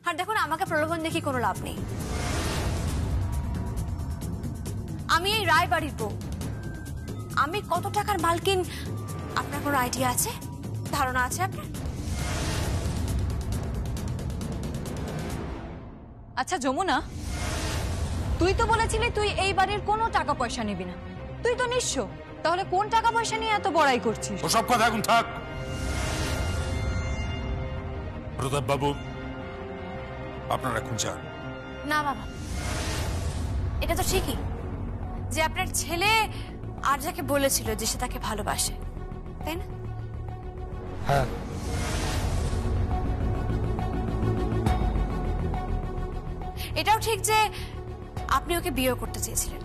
আর দেখুন, আমাকে প্রলোভন দেখি কোনো লাভ নেই। আমি এই রায় বাড়ির বউ। আমি কত টাকার মালকিন আপনার কোনো আইডিয়া আছে, ধারণা আছে আপনার? আচ্ছা যমুনা, তুই তো বলেছিলি তুই এই বাড়ির কোনো টাকা পয়সা নিবি না, তুই তো নিঃস্ব, তাহলে কোন টাকা পয়সা নিয়ে এত বড়াই করছিস? ওসব কথা এখন থাক। প্রতাপ বাবু, আপনারা এখন যান। না বাবা, এটা তো ঠিকই যে আপনার ছেলে আর যাকে বলেছিল যে সে তাকে ভালোবাসে, তাই না? হ্যাঁ। এটাও ঠিক যে আপনি ওকে বিয়ে করতে চেয়েছিলেন,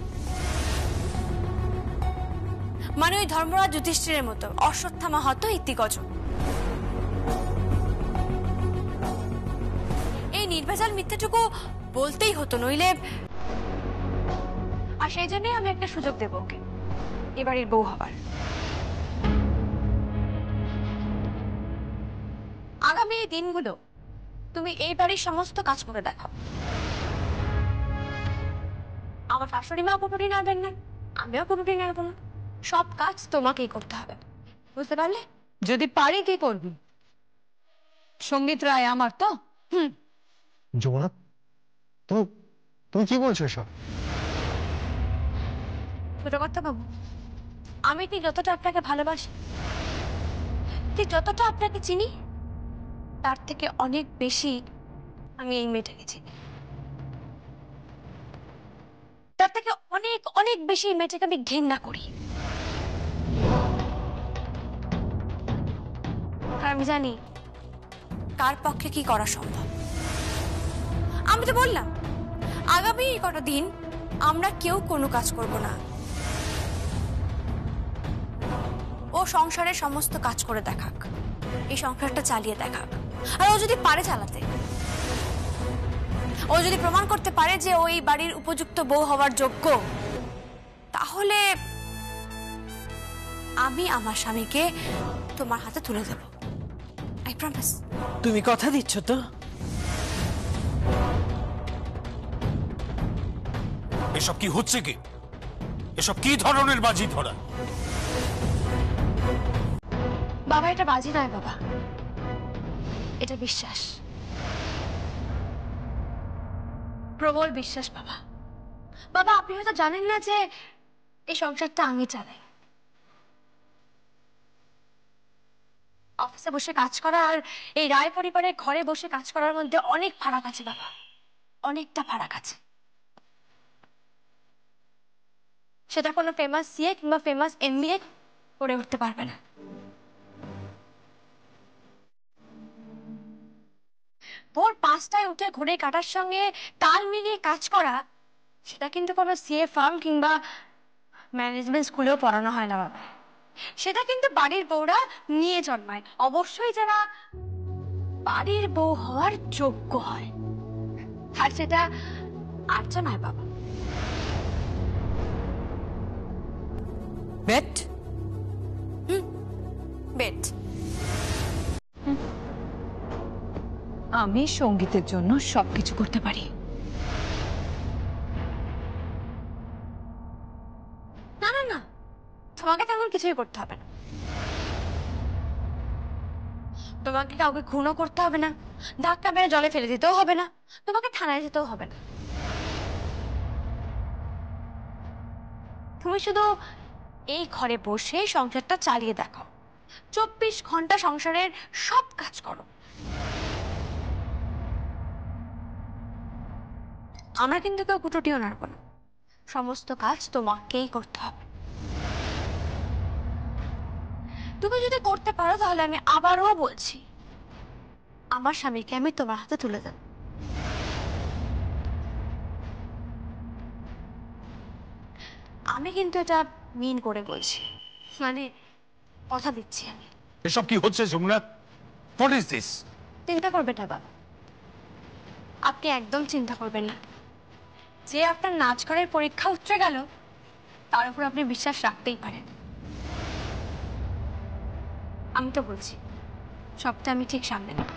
মানে ওই ধর্মরাজ যুধিষ্ঠিরের মতো অশ্বত্থামা হত ইতিগজ। এই নির্ভেজাল মিথ্যাটুকু বলতেই হতো, নইলে। আর সেই জন্যই আমি একটা সুযোগ দেব ওকে এবারের বউ হবার। আগামী এই দিনগুলো তুমি এই বাড়ির সমস্ত কাজ করে দেখাও। আমার শাশুড়ি মা কোনোদিন নাড়বেন না, আমিও কোনোদিন নাড়বো না, সব কাজ তোমাকেই করতে হবে, বুঝতে পারলে? যদি পারি কি করবি? সঙ্গীত রায় আমার তো। যমুনা, তুমি কি বলছো এসব? ছোট কথা বাবু, আমি ঠিক যতটা আপনাকে ভালোবাসি, ঠিক যতটা আপনাকে চিনি, তার থেকে অনেক বেশি আমি এই মেয়েটাকে চিনি। তার থেকে অনেক অনেক বেশি এই মেয়েটাকে আমি ঘেন্না করি। আর আমি জানি কার পক্ষে কি করা সম্ভব। আমি তো বললাম, আগামী কটা দিন আমরা কেউ কোনো কাজ করব না। ও সংসারের সমস্ত কাজ করে দেখাক, এই সংসারটা চালিয়ে দেখাক। আর ও যদি পারে চালাতে, ও যদি প্রমাণ করতে পারে যে ও এই বাড়ির উপযুক্ত বউ হওয়ার যোগ্য, তাহলে আমি আমার স্বামীকে তোমার হাতে তুলে দেব। I promise. তুমি কথা দিচ্ছ তো? এসব কি হচ্ছে? কি এসব কি ধরনের বাজি ধরা? বাবা, এটা বাজি নয় বাবা, এটা বিশ্বাস, প্রবল বিশ্বাস বাবা। বাবা, আপনি হয়তো জানেন না যে এই সংসারটা আমি চালাই। অফিসে বসে কাজ করা আর এই রায় পরিবারের ঘরে বসে কাজ করার মধ্যে অনেক ফারাক আছে বাবা, অনেকটা ফারাক আছে। সেটা কোনো ফেমাস সিএ কিংবা ফেমাস এমবিএ করে উঠতে পারবে না। ভোর 5টায় উঠে ঘুরে কাটার সঙ্গে তাল মিলিয়ে কাজ করা, সেটা কিন্তু কোনো সিএ ফার্ম কিংবা ম্যানেজমেন্ট স্কুলেও পড়ানো হয় না বাবা। সেটা কিন্তু বাড়ির বউরা নিয়ে জন্মায়, অবশ্যই যারা বাড়ির বউ হওয়ার যোগ্য হয়, আর সেটা আর্চা নয় বাবা। বেট? বেট। আমি সঙ্গীতের জন্য সবকিছু করতে পারি। না না না, তোমাকে তেমন কিছুই করতে হবে না। তোমাকে কাউকে খুনও করতে হবে না, ধাক্কা মেরে জলে ফেলে দিতেও হবে না, তোমাকে থানায় যেতেও হবে না। তুমি শুধু এই ঘরে বসে সংসারটা চালিয়ে দেখাও, 24 ঘন্টা সংসারের সব কাজ করো। আমরা কিন্তু কেউ কুটুটিও নাড়ব না, সমস্ত কাজ তোমাকেই করতে হবে। তুমি যদি করতে পারো তাহলে আমি আবারও বলছি, আমার স্বামীকে আমি তোমার হাতে তুলে দেব। আমি কিন্তু এটা মিন করে বলছি, মানে কথা দিচ্ছি আমি। এসব কি হচ্ছে যমুনা? What is this? চিন্তা করবেন না বাবা, আপনি একদম চিন্তা করবেন না। যে আপনার নাচ করার পরীক্ষা উতরে গেল, তার উপর আপনি বিশ্বাস রাখতেই পারেন। আমি তো বলছি, সবটা আমি ঠিক সামনে নেব।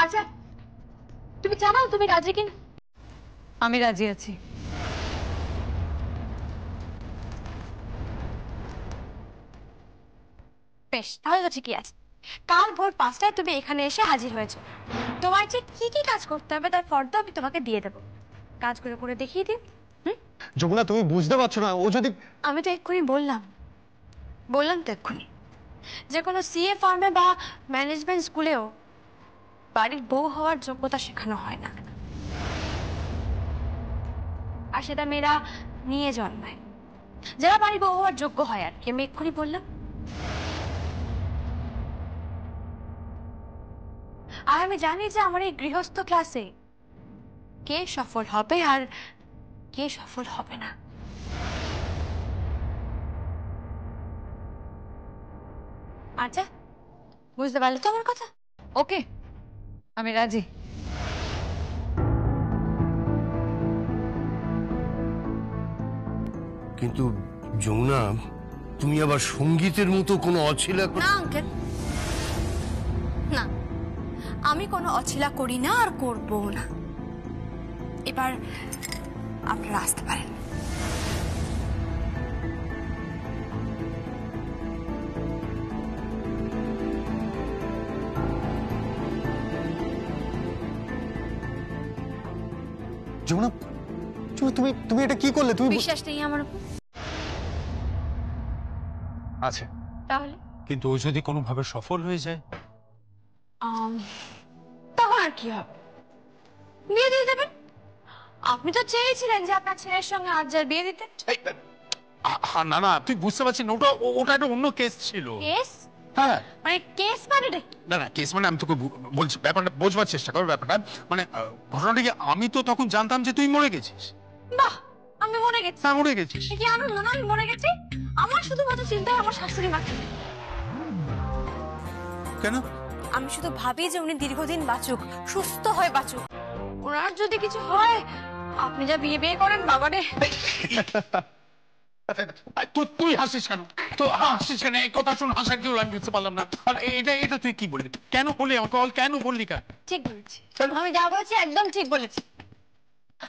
আচ্ছা তুমি জানাও তুমি রাজি কিনা। আমি রাজি আছি। বেশ, তাহলে তো ঠিকই আছে। কাল ভোর 5টায় তুমি এখানে এসে হাজির হয়েছো। তোমার যে কি কি কাজ করতে হবে তার ফর্দ আমি তোমাকে দিয়ে দেবো, কাজগুলো করে দেখিয়ে দিন। যমুনা তুমি বুঝতে পারছো না, ও যদি... আমি তো এক্ষুনি বললাম তো এক্ষুনি যে কোনো সিএ ফার্মে বা ম্যানেজমেন্ট স্কুলেও বাড়ির বউ হওয়ার যোগ্যতা শেখানো হয় না, আর সেটা মেয়েরা নিয়ে জন্মায়, যারা বাড়ির বউ হওয়ার যোগ্য হয় আর কি। আমি এক্ষুনি বললাম। আর আমি জানি যে আমার এই গৃহস্থ ক্লাসে কে সফল হবে আর কে সফল হবে না। আচ্ছা, বুঝতে পারলে তো আমার কথা? ওকে, আমি রাজি। কিন্তু যমুনা, তুমি আবার সঙ্গীতের মতো কোনো অছিলা না আঙ্কেল, না, আমি কোনো অছিলা করি না আর করবো না। এবার আপনারা আসতে পারেন। যমুনা তুমি তুমি এটা কি করলে? তুমি বিশ্বাস নেই আমার উপর? আছে। তাহলে কিন্তু ও যদি কোনোভাবে সফল হয়ে যায়? তখন আর কি হবে? বিয়ে দিয়ে দেবেন। আপনি তো চেয়েছিলেন যে আপনার ছেলের সঙ্গে আর্যার বিয়ে দিতে। না না, তুই বুঝতে পারছিস না, ওটা একটা অন্য কেস ছিল। কেস? হ্যাঁ, মানে কেস মানে কি? না না, কেস মানে আমি তোকে বলছি, ব্যাপারটা বোঝবার চেষ্টা কর। ব্যাপারটা মানে ঘটনাটা কি, আমি তো তখন জানতাম যে তুই মরে গেছিস। বাহ, আমি মরে গেছি? হ্যাঁ, মরে গেছিস। কি আনন্দ না আমি মরে গেছি। আমার শুধুমাত্র চিন্তা হয় আমার শাশুড়ি মাকে। কেন? আমি শুধু ভাবি যে উনি দীর্ঘদিন বাঁচুক, সুস্থ হয়ে বাঁচুক। ওনার যদি কিছু হয়, আপনি যা বিয়ে বিয়ে করেন বাবারে। তুই হাসিস কেন? তো হাসিস কেন? এই কথা শুনে হাসার কেউ আমি বুঝতে পারলাম না। আর এটা তুই কি বললি? কেন বললি আমাকে? কেন বললি? কেন? ঠিক বলেছি, আমি যা বলছি একদম ঠিক বলেছি।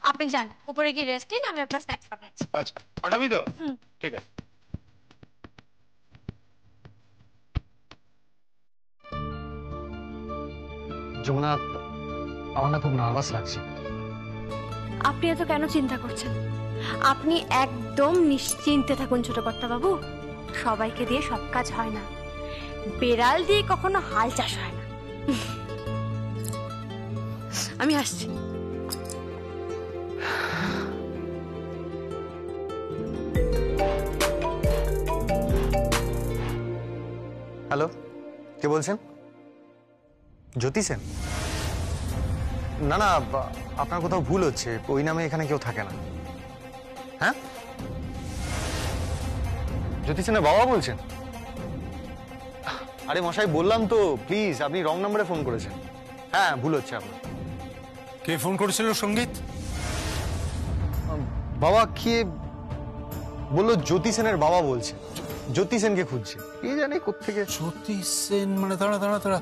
আপনি যান উপরে গিয়ে রেস্ট নিন, আমি আপনার স্ন্যাক্স পাঠাচ্ছি। আচ্ছা, পাঠাবি তো? ঠিক আছে। যমুনা, আমার না খুব নার্ভাস লাগছে। আপনি এত কেন চিন্তা করছেন? আপনি একদম নিশ্চিন্তে থাকুন ছোট কর্তা বাবু। সবাইকে দিয়ে সব কাজ হয় না, বেড়াল দিয়ে কখনো হাল চাষ হয় না। আমি আসছি। হ্যালো, কে বলছেন? জ্যোতি সেন? না না, আপনার কোথাও ভুল হচ্ছে, ওই নামে এখানে কেউ থাকে না। হ্যাঁ, জ্যোতি সেনের বাবা বলছেন? আরে মশাই, বললাম তো, প্লিজ, আপনি রং নাম্বারে ফোন করেছেন। হ্যাঁ, ভুল হচ্ছে আপনার। কে ফোন করেছিল? সঙ্গীত? বাবা কে বললো? জ্যোতি সেনের বাবা বলছে জ্যোতি সেনকে খুঁজছে। কে জানে কোত্থেকে। জ্যোতি সেন মানে, দাঁড়া দাঁড়া দাঁড়া,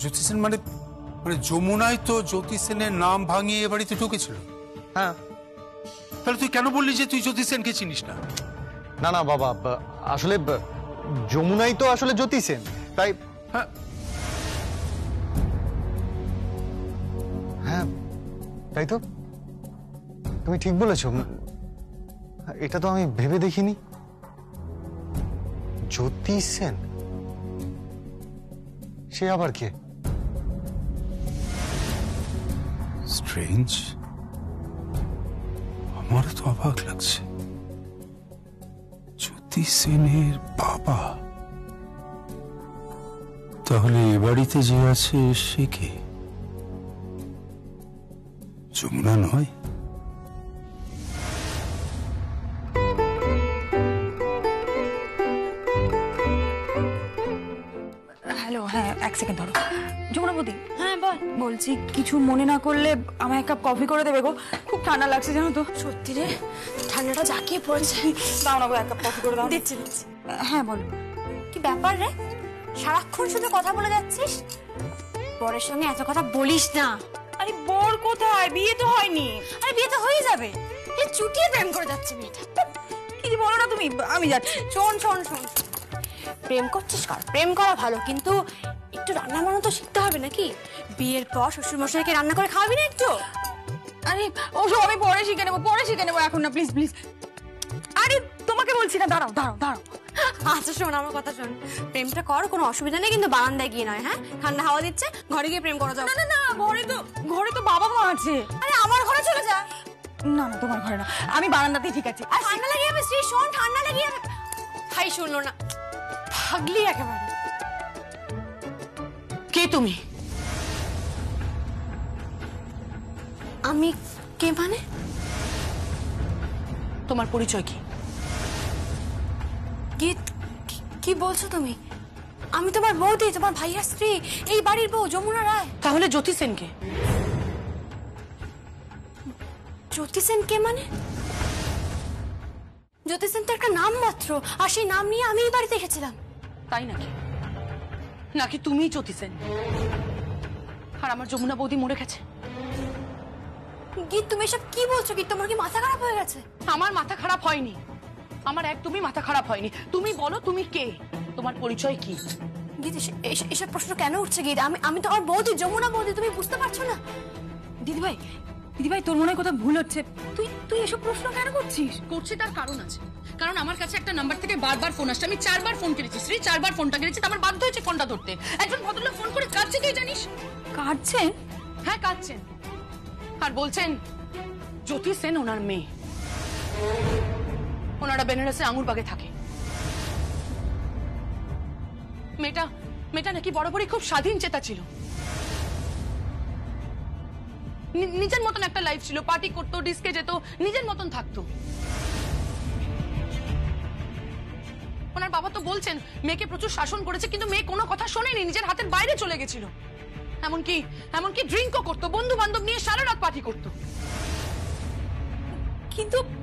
জ্যোতি সেন মানে মানে যমুনাই তো জ্যোতি সেনের নাম ভাঙিয়ে এ বাড়িতে ঢুকেছিল। হ্যাঁ। তাহলে তুই কেন বললি যে তুই জ্যোতি সেনকে চিনিস না? না না বাবা, আসলে যমুনাই তো আসলে জ্যোতি সেন, তাই। হ্যাঁ, হ্যাঁ, তাই তো, তুমি ঠিক বলেছো। এটা তো আমি ভেবে দেখিনি। জ্যোতি সেন, সে আবার কে? স্ট্রেঞ্জ, আমারও তো অবাক লাগছে। জ্যোতি সেনের বাবা, তাহলে এ বাড়িতে যে আছে সে কে? যমুনা নয়? হ্যালো, হ্যাঁ এক সেকেন্ড ধরো। যমুনা বৌদি, হ্যাঁ বল। বলছি কিছু মনে না করলে আমায় এক কাপ কফি করে দেবে গো, খুব ঠান্ডা লাগছে জানো তো। সত্যি রে, ঠান্ডাটা জাকিয়ে পড়েছে। দাও না গো, এক কাপ কফি করে দাও। দিচ্ছি দিচ্ছি। হ্যাঁ বলো। কি ব্যাপার রে, সারাক্ষণ শুধু কথা বলে যাচ্ছিস? বরের সঙ্গে এত কথা বলিস না। আরে বর কোথায়? বিয়ে তো হয়নি। আরে বিয়ে তো হয়ে যাবে, এই চুটিয়ে প্রেম করে যাচ্ছে মেয়েটা। কি যে বলো না তুমি, আমি যাচ্ছি। শোন শোন শোন, প্রেম করছিস কর, প্রেম করা ভালো, কিন্তু একটু রান্না বান্না তো শিখতে হবে নাকি? বিয়ের পর শ্বশুর মশাইকে রান্না করে খাওয়াবি না একটু? আরে ওসব আমি পরে শিখে নেবো, পরে শিখে নেবো, এখন না প্লিজ প্লিজ। আরে তোমাকে বলছি না, দাঁড়াও দাঁড়াও দাঁড়াও। আচ্ছা শোন আমার কথা শোন, প্রেমটা কর, কোনো অসুবিধা নেই, কিন্তু বারান্দায় গিয়ে নয়, হ্যাঁ? ঠান্ডা হাওয়া দিচ্ছে, ঘরে গিয়ে প্রেম করা যাবে। না না না, ঘরে তো বাবা মা আছে। আরে আমার ঘরে চলে যা। না না, তোমার ঘরে না, আমি বারান্দাতেই ঠিক আছে। আর ঠান্ডা লেগে যাবে শ্রী, শোন ঠান্ডা লেগে যাবে। ভাই শুনলো না, ভাগলি একেবারে। কে তুমি? আমি কে মানে? তোমার পরিচয় কি? কি বলছো তুমি? আমি তোমার বৌদি, তোমার ভাইয়ার স্ত্রী, এই বাড়ির বউ যমুনা রায়। তাহলে জ্যোতি সেনকে? জ্যোতি সেন কে মানে? জ্যোতি সেন তো একটা নাম মাত্র, আর সেই নাম নিয়ে আমি এই বাড়িতে এসেছিলাম। তাই নাকি? নাকি তুমিই জ্যোতি সেন আর আমার যমুনা বৌদি মরে গেছে? গীত তুমি এসব কি বলছো? কি তোমার কি মাথা খারাপ হয়ে গেছে? আমার মাথা খারাপ হয়নি, আমার একদমই মাথা খারাপ হয়নি। তুমি বলো তুমি কে, তোমার পরিচয় কি? গীত এসব প্রশ্ন কেন উঠছে গীত? আমি তোমার বৌদি, যমুনা বৌদি, তুমি বুঝতে পারছো না? দিদিভাই দিদিভাই, তোর মনে হয় কোথাও ভুল হচ্ছে। তুই এসব প্রশ্ন কেন করছিস? করছি তার কারণ আছে, কারণ আমার কাছে একটা নাম্বার থেকে বারবার ফোন আসছে। আমি 4 বার ফোন করেছি শ্রী, 4 বার ফোনটা করেছি, আমার বাধ্য হয়েছে ফোনটা ধরতে। একজন ভদ্রলোক ফোন করে কাঁদছে, কে জানিস? কাঁদছেন? হ্যাঁ কাঁদছেন, আর বলছেন জ্যোতি সেন ওনার মেয়ে। ওনারা বেনারসে আঙুরবাগে থাকে। মেয়েটা নাকি বরাবরই খুব স্বাধীন চেতা ছিল, নিজের মতন একটা লাইফ ছিল, পার্টি করতো, ডিস্কে যেত, নিজের মতন থাকতো। ওনার বাবা তো বলছেন মেয়েকে প্রচুর শাসন করেছে, কিন্তু মেয়ে কোনো কথা শোনেনি, নিজের হাতের বাইরে চলে গেছিল। এমনকি ড্রিঙ্কও করতো, বন্ধু বান্ধব নিয়ে সারা রাত পার্টি করতো।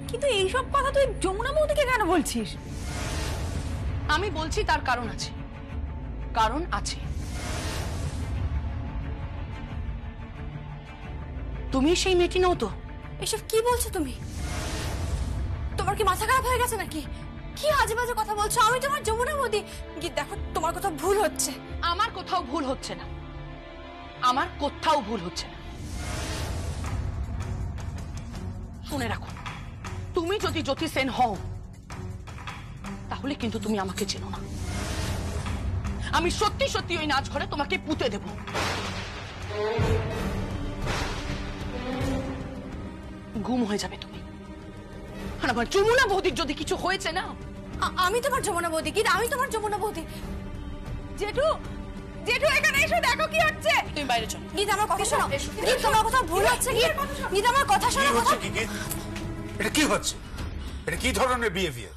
কিন্তু এইসব কথা তুই যমুনা বৌদিকে কেন বলছিস? আমি বলছি তার কারণ আছে, কারণ আছে। তুমি সেই মেয়েটি নও তো? এসব কি বলছো তুমি? তোমার কি মাথা খারাপ হয়ে গেছে নাকি? কি আজে বাজে কথা বলছো? আমি তোমার যমুনা বৌদি। গীত দেখো, তোমার কোথাও ভুল হচ্ছে। আমার কোথাও ভুল হচ্ছে না, আমার কোথাও ভুল হচ্ছে না। শুনে রাখো, তুমি যদি জ্যোতি সেন হও তাহলে কিন্তু তুমি আমাকে চেনো না। আমি সত্যি সত্যি ওই নাচ ঘরে তোমাকে পুঁতে দেব। গুম হয়ে যাবে তুমি। আর আমার যমুনা বৌদির যদি কিছু হয়েছে না। আমি তোমার যমুনা বৌদি গীত, আমি তোমার যমুনা বৌদি। জেঠু জেঠু, এখানে এসে দেখো কি হচ্ছে। তুমি বাইরে চলো। গীত আমার কথা শোনো। গীত তোমার কোথাও ভুল হচ্ছে। গীত আমার কথা শোনো। এটা কি হচ্ছে? এটা কি ধরনের বিহেভিয়ার?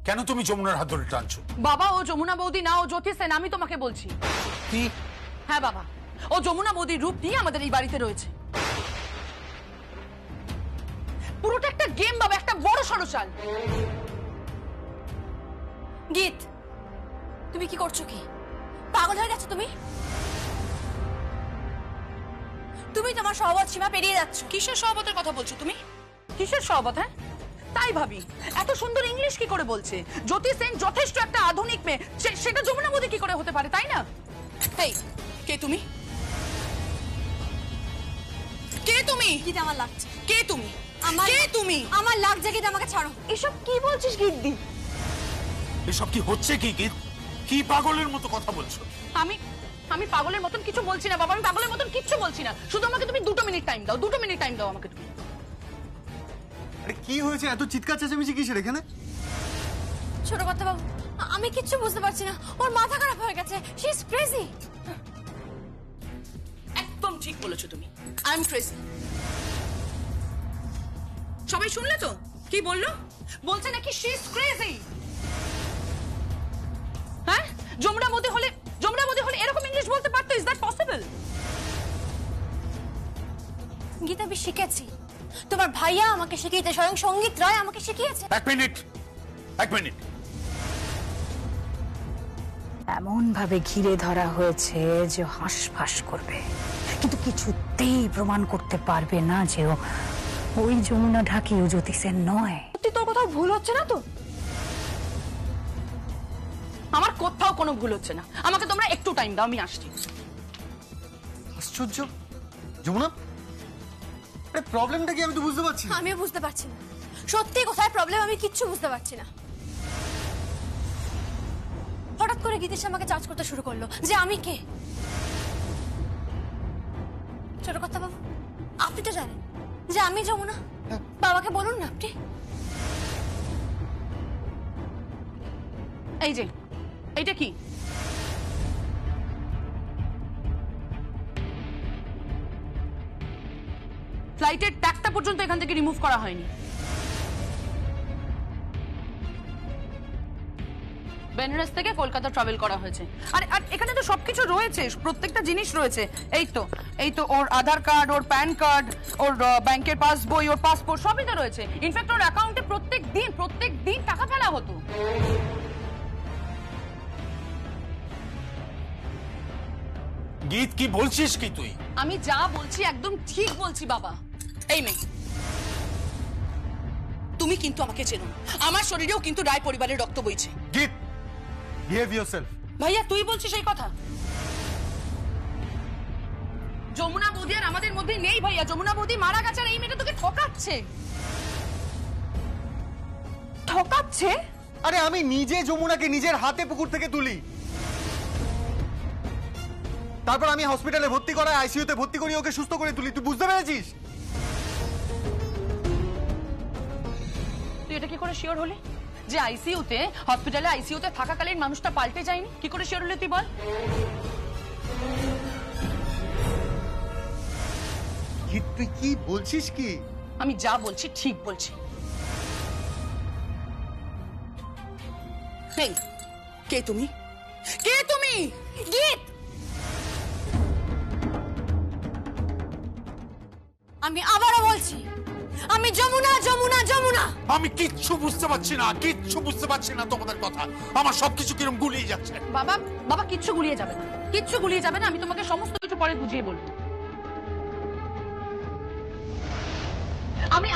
কেন তুমি যমুনার হাত ধরে টানছো? বাবা, ও যমুনা বৌদি না, ও জ্যোতি সেন, আমি তোমাকে বলছি। কি? হ্যাঁ বাবা, ও যমুনা বৌদির রূপ নিয়ে আমাদের এই বাড়িতে রয়েছে। পুরোটা একটা গেম বাবা, একটা বড় সড়চাল। গীত, তুমি কি করছো? কি পাগল হয়ে গেছো তুমি? তুমি তোমার সহবত সীমা পেরিয়ে যাচ্ছ। কিসের সহবতের কথা বলছো তুমি? কিসের সহবত? হ্যাঁ তাই ভাবি, এত সুন্দর ইংলিশ কি করে বলছে? জ্যোতি সেন যথেষ্ট একটা আধুনিক মেয়ে, সেটা যমুনা বৌদি কি করে হতে পারে, তাই না? এই, কে তুমি? কে তুমি? গীত আমার লাগছে। কে তুমি? কে তুমি? আমার লাগছে গীত, আমাকে ছাড়ো। এসব কি বলছিস গিদ্দি? এসব কি হচ্ছে? কি কি পাগলের মতো কথা বলছো? আমি পাগলের মতন কিছু বলছি না বাবা, আমি পাগলের মতন কিচ্ছু বলছি না। শুধু আমাকে তুমি 2 মিনিট টাইম দাও, 2 মিনিট টাইম দাও আমাকে তুমি। আরে কি হয়েছে? এত চিৎকার চেঁচামেচি কিসের এখানে? ছোট কথা বাবু, আমি কিচ্ছু বুঝতে পারছি না। ওর মাথা খারাপ হয়ে গেছে। She is crazy. একদম ঠিক বলেছো তুমি, আই এম ক্রেজি। সবাই শুনলে তো কি বললো? বলছে নাকি শি ইজ ক্রেজি। হ্যাঁ, যমুনা বৌদি হলে এরকম ইংলিশ বলতে পারতো? Is that possible? গীত, আমি শিখেছি। তোমার ভাইয়া আমাকে শিখিয়েছে, স্বয়ং সঙ্গীত রায় আমাকে শিখিয়েছে। এক মিনিট। এমন ভাবে ঘিরে ধরা হয়েছে যে হাঁসফাঁস করবে, কিন্তু কিছুতেই প্রমাণ করতে পারবে না যে ওই যমুনা ঢাকি ও জ্যোতিষের নয়। সত্যি তোর কোথাও ভুল হচ্ছে না তো? আমার কোথাও কোনো ভুল হচ্ছে না, আমাকে তোমরা একটু টাইম দাও, আমি আসছি। আশ্চর্য যমুনা, প্রবলেমটা কি আমি তো বুঝতে পারছি না। আমিও বুঝতে পারছি না, সত্যি কোথায় প্রবলেম আমি কিচ্ছু বুঝতে পারছি না। হঠাৎ করে গীতিশ আমাকে চার্জ করতে শুরু করলো যে আমি কে। ছোট কথা বাবু, আপনি তো জানেন যে আমি যমুনা। বাবাকে বলুন না আপনি। এই যে এইটা কি? ফ্লাইটের ট্যাগটা পর্যন্ত এখান থেকে রিমুভ করা হয়নি। বেনারস থেকে কলকাতা ট্রাভেল করা হয়েছে। আর এখানে তো সবকিছু রয়েছে, প্রত্যেকটা জিনিস রয়েছে। এই তো ওর আধার কার্ড, ওর প্যান কার্ড, ওর ব্যাংকের পাসবই, ওর পাসপোর্ট সবই তো রয়েছে। ইনফ্যাক্ট ওর অ্যাকাউন্টে প্রত্যেক দিন টাকা ফেলা হতো। গীত, কি বলছিস কি তুই? আমি যা বলছি একদম ঠিক বলছি বাবা। এই মেয়ে, তুমি কিন্তু আমাকে চেনো, আমার শরীরেও কিন্তু রায় পরিবারের রক্ত বইছে। গীত, বিহেভ ইয়োরসেলফ। ভাইয়া তুই বলছিস এই কথা? যমুনা বৌদি আর আমাদের মধ্যে নেই ভাইয়া, যমুনা বৌদি মারা গেছে আর এই মেয়েটা তোকে ঠকাচ্ছে। ঠকাচ্ছে? আরে আমি নিজে যমুনাকে নিজের হাতে পুকুর থেকে তুলি, তারপর আমি হসপিটালে ভর্তি করায়, আইসিইউতে ভর্তি করি, ওকে সুস্থ করে তুলি। তুই বুঝতে পেরেছিস? তুই এটা কি করে শিওর হলি যে আইসিইউতে, হসপিটালে আইসিইউতে থাকাকালীন মানুষটা পাল্টে যায়নি? কি করে শিওর হলি তুই বল? তুই কি বলছিস কি? আমি যা বলছি ঠিক বলছি। এই, কে তুমি? কে তুমি? গীত, আমি আবারও বলছি, আমি যমুনা যমুনা যমুনা। আমি কিচ্ছু বুঝতে পারছি না তোমাদের কথা। আমার সবকিছু কিরকম গুলিয়ে যাচ্ছে। বাবা কিচ্ছু গুলিয়ে যাবে না, কিচ্ছু গুলিয়ে যাবে না। আমি তোমাকে সমস্ত কিছু পরে বুঝিয়ে বলবো।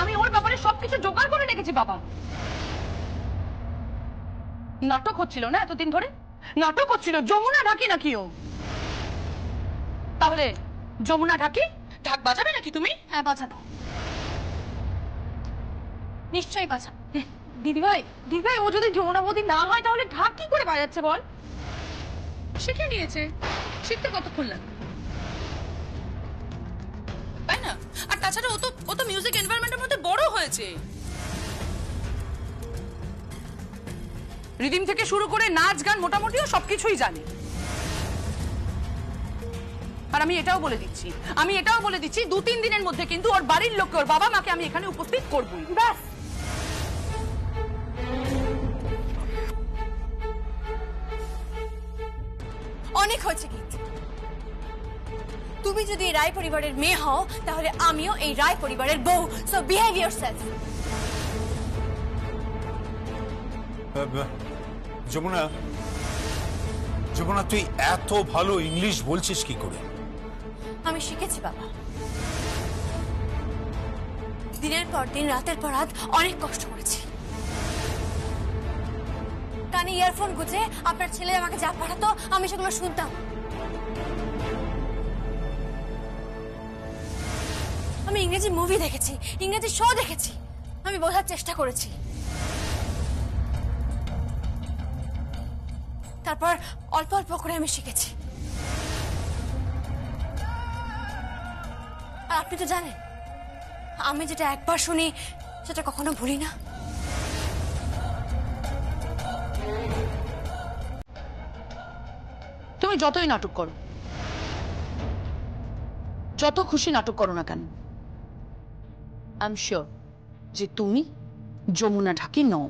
আমি ওর ব্যাপারে সবকিছু জোগাড় করে রেখেছি বাবা। নাটক হচ্ছিল না এতদিন ধরে, নাটক হচ্ছিল। যমুনা ঢাকি নাকি ও? তাহলে যমুনা ঢাকি ঢাক বাজাবে নাকি তুমি? হ্যাঁ বাজাবো, নিশ্চয়ই বাজাবো। দিদিভাই ও যদি যমুনা বৌদি না হয় তাহলে ঢাক কি করে বাজাচ্ছে বল? শিখে নিয়েছে, শিখতে কতক্ষণ লাগে তাই না? আর তাছাড়া ও তো মিউজিক এনভায়রনমেন্টের মধ্যে বড় হয়েছে। রিদিম থেকে শুরু করে নাচ গান মোটামুটিও সবকিছুই জানে। আর আমি এটাও বলে দিচ্ছি 2-3 দিনের মধ্যে কিন্তু ওর বাড়ির লোককে, ওর বাবা মাকে আমি এখানে উপস্থিত করবই। ব্যাস, অনেক হয়েছে গীত। তুমি যদি এই রায় পরিবারের মেয়ে হও তাহলে আমিও এই রায় পরিবারের বউ। So behave yourself. যমুনা তুই এত ভালো ইংলিশ বলছিস কি করে? আমি শিখেছি বাবা, দিনের পর দিন রাতের পর রাত অনেক কষ্ট করেছি। কানে ইয়ারফোন গুঁজে আপনার ছেলে আমাকে যা পাঠাতো আমি সেগুলো শুনতাম। আমি ইংরেজি মুভি দেখেছি, ইংরেজি শো দেখেছি, আমি বোঝার চেষ্টা করেছি। তারপর অল্প অল্প করে আমি শিখেছি। আর আপনি তো জানেন আমি যেটা একবার শুনি সেটা কখনো ভুলি না। তুমি যতই নাটক করো, যত খুশি নাটক করো না কেন, আই এম শিওর যে তুমি যমুনা ঢাকি নও।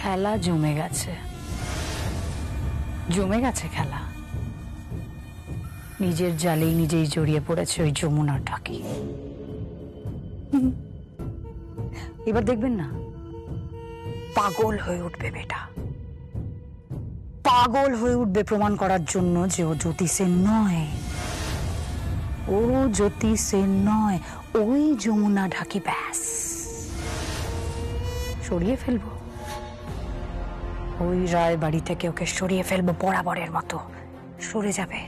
খেলা জমে গেছে, জমে গেছে খেলা। নিজের জালেই নিজেই জড়িয়ে পড়েছে ওই যমুনা ঢাকি। এবার দেখবেন না, পাগল হয়ে উঠবে বেটা, পাগল হয়ে উঠবে প্রমাণ করার জন্য যে ও জ্যোতি সেন নয়, ও জ্যোতি সেন নয়, ওই যমুনা ঢাকি। ব্যাস সরিয়ে ফেলবো, ওই রায় বাড়ি থেকে ওকে সরিয়ে ফেলবো বরাবরের মতো। সরে যাবে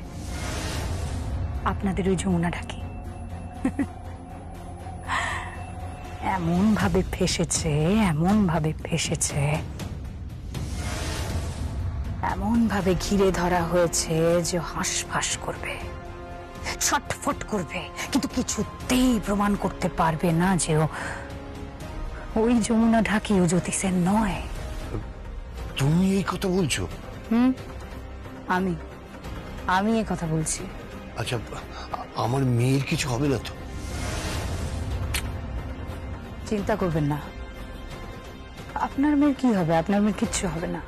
আপনাদের ওই যমুনা ঢাকি। এমন ভাবে ফেসেছে, এমন ভাবে ফেসেছে, এমন ভাবে ঘিরে ধরা হয়েছে যে হাঁসফাঁস করবে, ছটফট করবে, কিন্তু কিছুতেই প্রমাণ করতে পারবে না যে ওই যমুনা ঢাকি ও জ্যোতি সেন নয়। তুমি এই কথা বলছো? আমি এই কথা বলছি। আচ্ছা, আমার মেয়ের কিছু হবে না তো? চিন্তা করবেন না, আপনার মেয়ের কি হবে? আপনার মেয়ের কিচ্ছু হবে না।